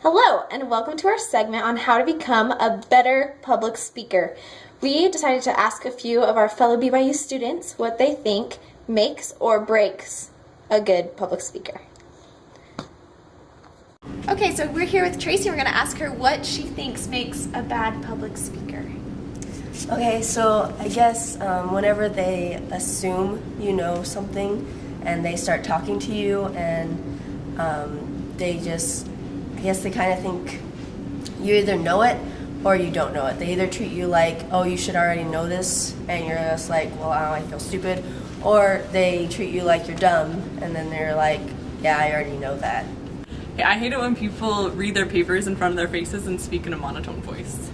Hello, and welcome to our segment on how to become a better public speaker. We decided to ask a few of our fellow BYU students what they think makes or breaks a good public speaker. Okay, so we're here with Tracy. We're going to ask her what she thinks makes a bad public speaker. Okay, so I guess whenever they assume you know something and they start talking to you and they kind of think you either know it or you don't know it. They either treat you like, oh, you should already know this, and you're just like, well, I feel stupid, or they treat you like you're dumb, and then they're like, yeah, I already know that. Yeah, I hate it when people read their papers in front of their faces and speak in a monotone voice.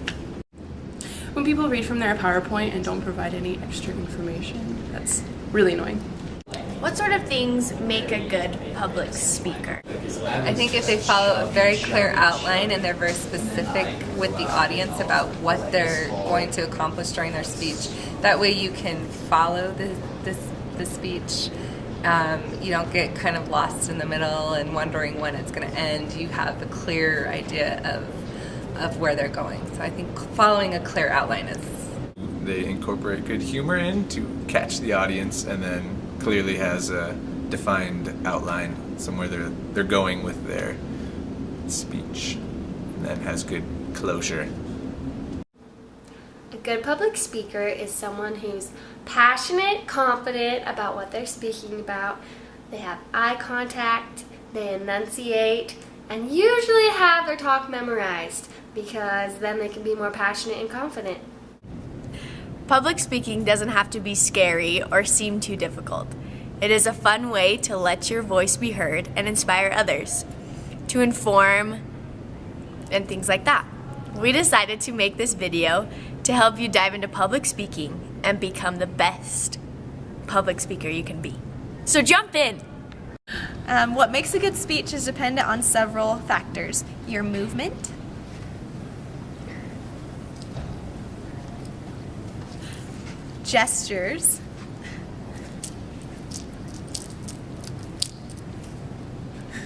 When people read from their PowerPoint and don't provide any extra information, that's really annoying. What sort of things make a good public speaker? I think if they follow a very clear outline and they're very specific with the audience about what they're going to accomplish during their speech, that way you can follow the speech. You don't get kind of lost in the middle and wondering when it's going to end. You have a clear idea of where they're going. So I think following a clear outline is... They incorporate good humor in to catch the audience, and then clearly has a defined outline somewhere they're going with their speech, and then has good closure. A good public speaker is someone who's passionate, confident about what they're speaking about. They have eye contact, they enunciate, and usually have their talk memorized because then they can be more passionate and confident. Public speaking doesn't have to be scary or seem too difficult. It is a fun way to let your voice be heard and inspire others, to inform, and things like that. We decided to make this video to help you dive into public speaking and become the best public speaker you can be. So jump in! What makes a good speech is dependent on several factors. Your movement, gestures,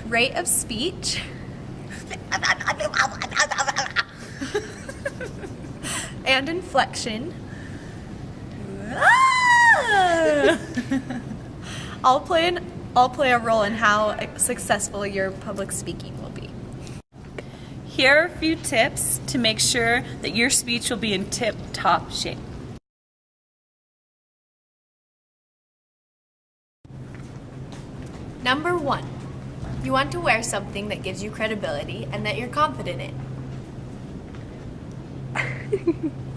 rate of speech, and inflection. I'll play a role in how successful your public speaking will be. Here are a few tips to make sure that your speech will be in tip-top shape. Number 1, you want to wear something that gives you credibility and that you're confident in.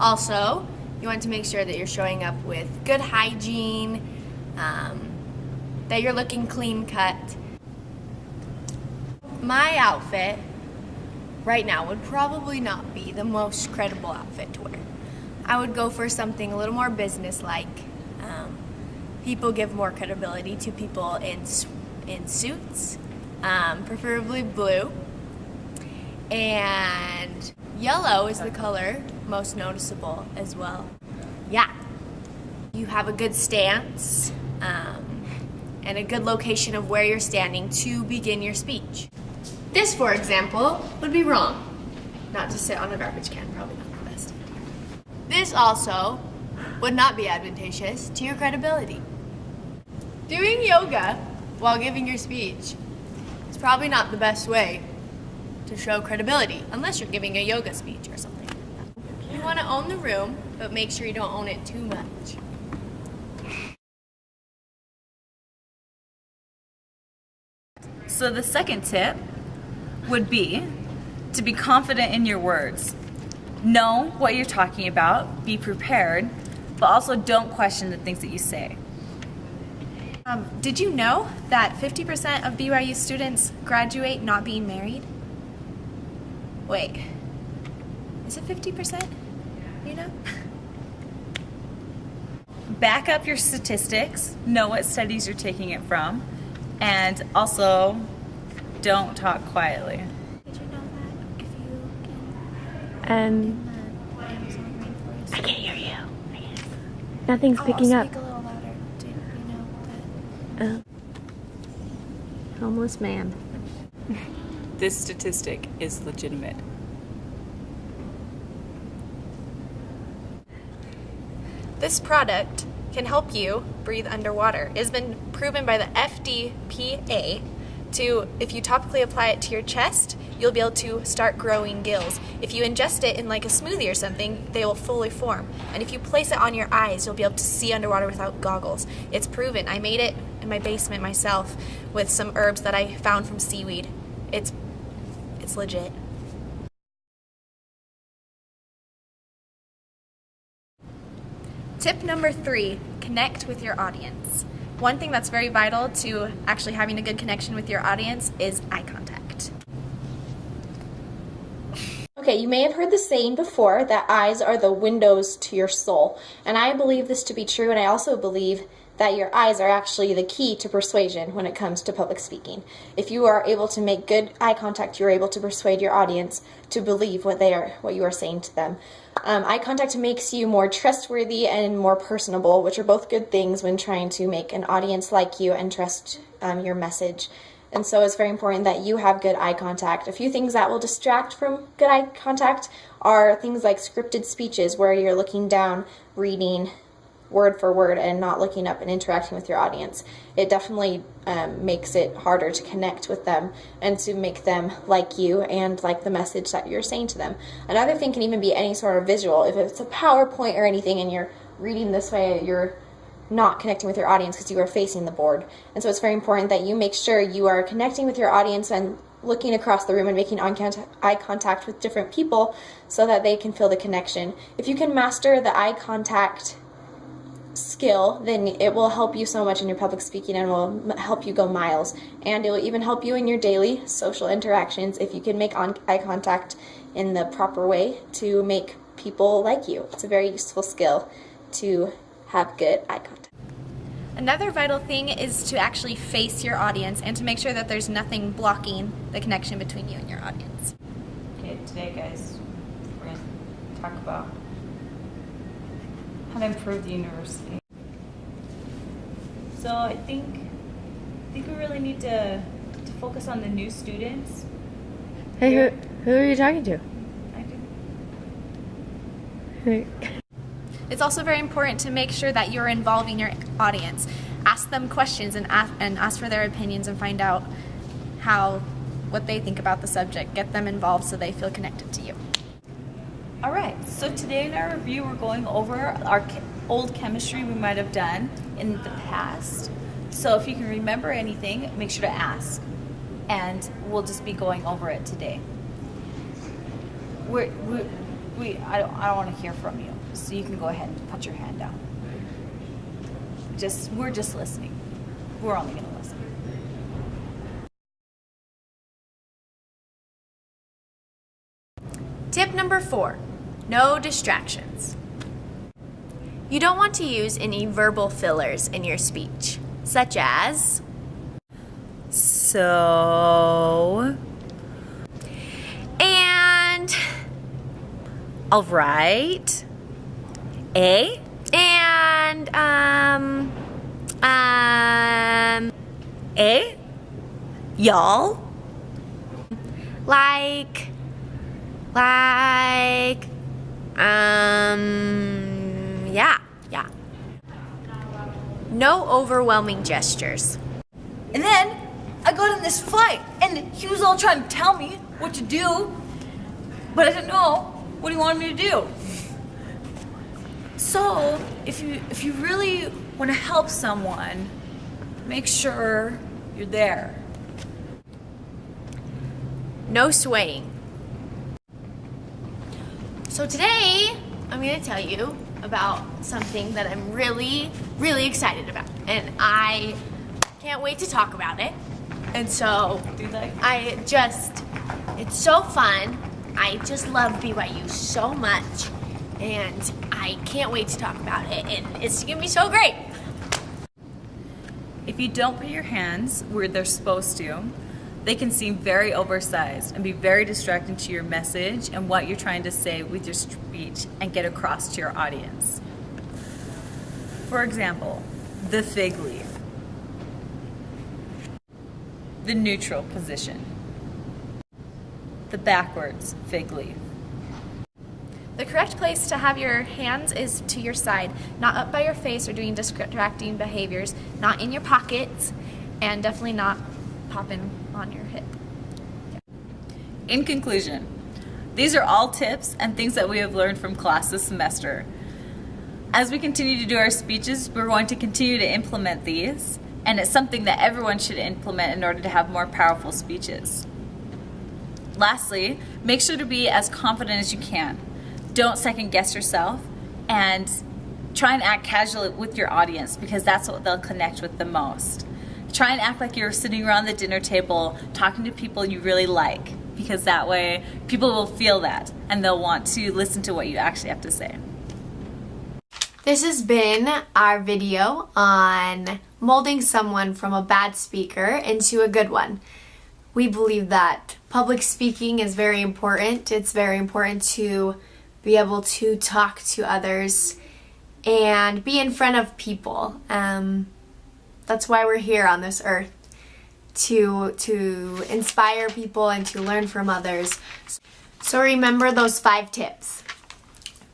Also, you want to make sure that you're showing up with good hygiene, that you're looking clean cut. My outfit right now would probably not be the most credible outfit to wear. I would go for something a little more business-like. People give more credibility to people in suits, preferably blue, and yellow is the color most noticeable as well. Yeah, you have a good stance and a good location of where you're standing to begin your speech. This, for example, would be wrong. Not to sit on a garbage can, probably not the best. This also would not be advantageous to your credibility. Doing yoga while giving your speech is probably not the best way to show credibility, unless you're giving a yoga speech or something. You want to own the room, but make sure you don't own it too much. So the second tip would be to be confident in your words. Know what you're talking about, be prepared, but also don't question the things that you say. Did you know that 50% of BYU students graduate not being married? Wait, is it 50%? You know? Back up your statistics, know what studies you're taking it from, and also don't talk quietly. Did you know that if you can in the Amazon rainforest? I can't hear you. Nothing's picking I'll up. speak a little louder. Did you know that? Homeless man. this statistic is legitimate. This product can help you breathe underwater. It has been proven by the FDPA to, if you topically apply it to your chest, you'll be able to start growing gills. If you ingest it in like a smoothie or something, they will fully form. And if you place it on your eyes, you'll be able to see underwater without goggles. It's proven. I made it in my basement myself with some herbs that I found from seaweed. It's legit. Tip number 3, connect with your audience. One thing that's very vital to actually having a good connection with your audience is eye contact. Okay, you may have heard the saying before that eyes are the windows to your soul. And I believe this to be true, and I also believe that your eyes are actually the key to persuasion when it comes to public speaking. If you are able to make good eye contact, you're able to persuade your audience to believe what you are saying to them. Eye contact makes you more trustworthy and more personable, which are both good things when trying to make an audience like you and trust your message. And so it's very important that you have good eye contact. A few things that will distract from good eye contact are things like scripted speeches where you're looking down, reading word for word and not looking up and interacting with your audience. It definitely makes it harder to connect with them and to make them like you and like the message that you're saying to them. Another thing can even be any sort of visual. If it's a PowerPoint or anything and you're reading this way, you're not connecting with your audience because you are facing the board. And so it's very important that you make sure you are connecting with your audience and looking across the room and making eye contact with different people so that they can feel the connection. If you can master the eye contact skill, then it will help you so much in your public speaking and will help you go miles. And it will even help you in your daily social interactions if you can make eye contact in the proper way to make people like you. It's a very useful skill to have good eye contact. Another vital thing is to actually face your audience and to make sure that there's nothing blocking the connection between you and your audience. Okay, today guys, we're going to talk about how to improve the university. So I think we really need to focus on the new students. Hey, who are you talking to? I do. Hey. It's also very important to make sure that you're involving your audience. Ask them questions and ask for their opinions and find out what they think about the subject. Get them involved so they feel connected to you. All right, so today in our review we're going over our old chemistry we might have done in the past. So if you can remember anything, make sure to ask. And we'll just be going over it today. I don't want to hear from you, so you can go ahead and put your hand down. We're just listening. We're only going to listen. Tip number 4, no distractions. You don't want to use any verbal fillers in your speech, such as So, and, all right, and, y'all, like, yeah. No overwhelming gestures. And then I got in this fight, and he was all trying to tell me what to do, but I didn't know what he wanted me to do. So, if you really want to help someone, make sure you're there. No swaying. So today, I'm going to tell you about something that I'm really, really excited about. And I can't wait to talk about it. And so, it's so fun. I just love BYU so much. And I can't wait to talk about it. And it's going to be so great. If you don't put your hands where they're supposed to, they can seem very oversized and be very distracting to your message and what you're trying to say with your speech and get across to your audience. For example, the fig leaf, the neutral position, the backwards fig leaf. The correct place to have your hands is to your side, not up by your face or doing distracting behaviors, not in your pockets, and definitely not popping on your hip. In conclusion, these are all tips and things that we have learned from class this semester. As we continue to do our speeches, we're going to continue to implement these, and it's something that everyone should implement in order to have more powerful speeches. Lastly, make sure to be as confident as you can. Don't second guess yourself, and try and act casually with your audience because that's what they'll connect with the most. Try and act like you're sitting around the dinner table talking to people you really like, because that way people will feel that and they'll want to listen to what you actually have to say. This has been our video on molding someone from a bad speaker into a good one. We believe that public speaking is very important. It's very important to be able to talk to others and be in front of people. That's why we're here on this earth, to inspire people and to learn from others. So remember those 5 tips.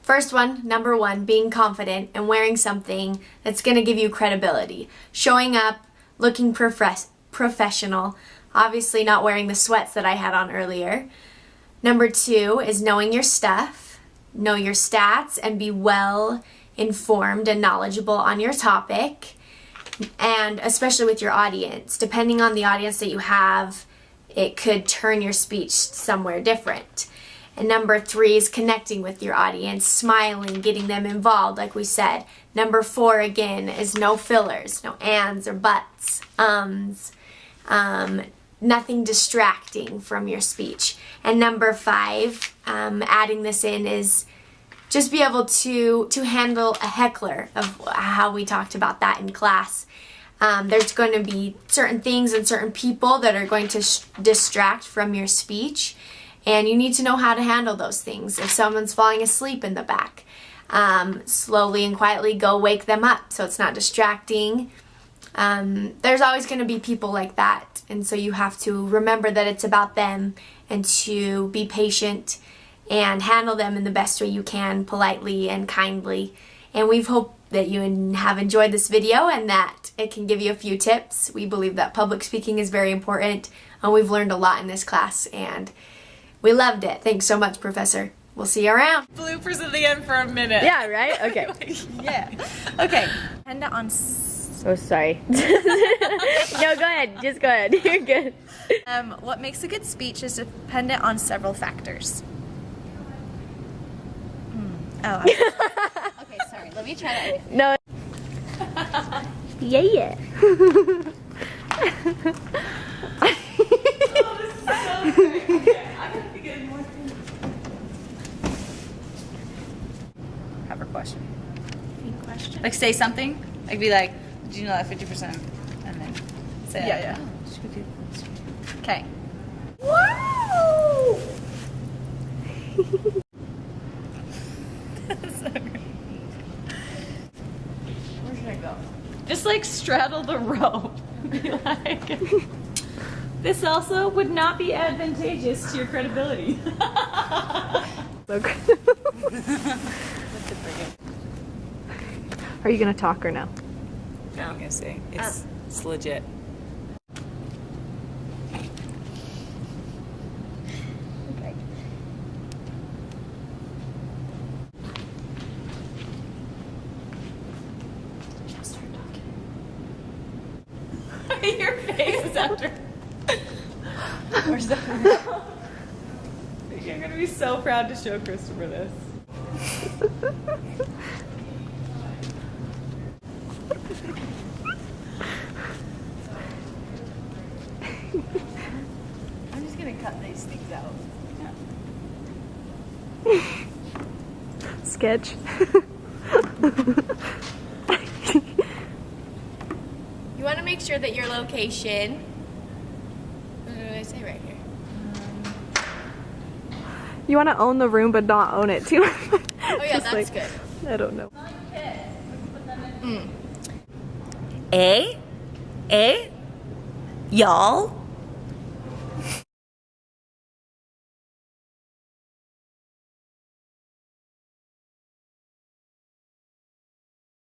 First one, number 1, being confident and wearing something that's going to give you credibility. Showing up, looking professional, obviously not wearing the sweats that I had on earlier. Number 2 is knowing your stuff. Know your stats and be well informed and knowledgeable on your topic, and especially with your audience. Depending on the audience that you have, it could turn your speech somewhere different. And number 3 is connecting with your audience, smiling, getting them involved, like we said. Number 4, again, is no fillers, no ands or buts, nothing distracting from your speech. And number 5, adding this in, is just be able to handle a heckler, of how we talked about that in class. There's going to be certain things and certain people that are going to distract from your speech, and you need to know how to handle those things. If someone's falling asleep in the back, slowly and quietly go wake them up so it's not distracting. There's always going to be people like that, and so you have to remember that it's about them and to be patient and handle them in the best way you can, politely and kindly. And we hope that you have enjoyed this video and that it can give you a few tips. We believe that public speaking is very important, and we've learned a lot in this class, and we loved it. Thanks so much, Professor. We'll see you around. Bloopers at the end for a minute. Yeah, right? Okay. Yeah. Okay. Dependent on So sorry. No, go ahead. Just go ahead. You're good. what makes a good speech is dependent on several factors. Okay, sorry. Let me try that again. No. Yeah. Have a question. Any question? Like say something. Like be like, did you know that 50%? And then say Yeah. Oh, Okay. Wow! Where should I go? Just like straddle the rope. Be like, this also would not be advantageous to your credibility. Are you gonna talk or no? No, I'm gonna say it's legit. Your face is after. Where's the? You're gonna be so proud to show Christopher this. I'm just gonna cut these things out. Yeah. Sketch. You want to make sure that your location, what did I say right here? You want to own the room, but not own it too much. Oh yeah, Just that's like, good. I don't know. A, y'all.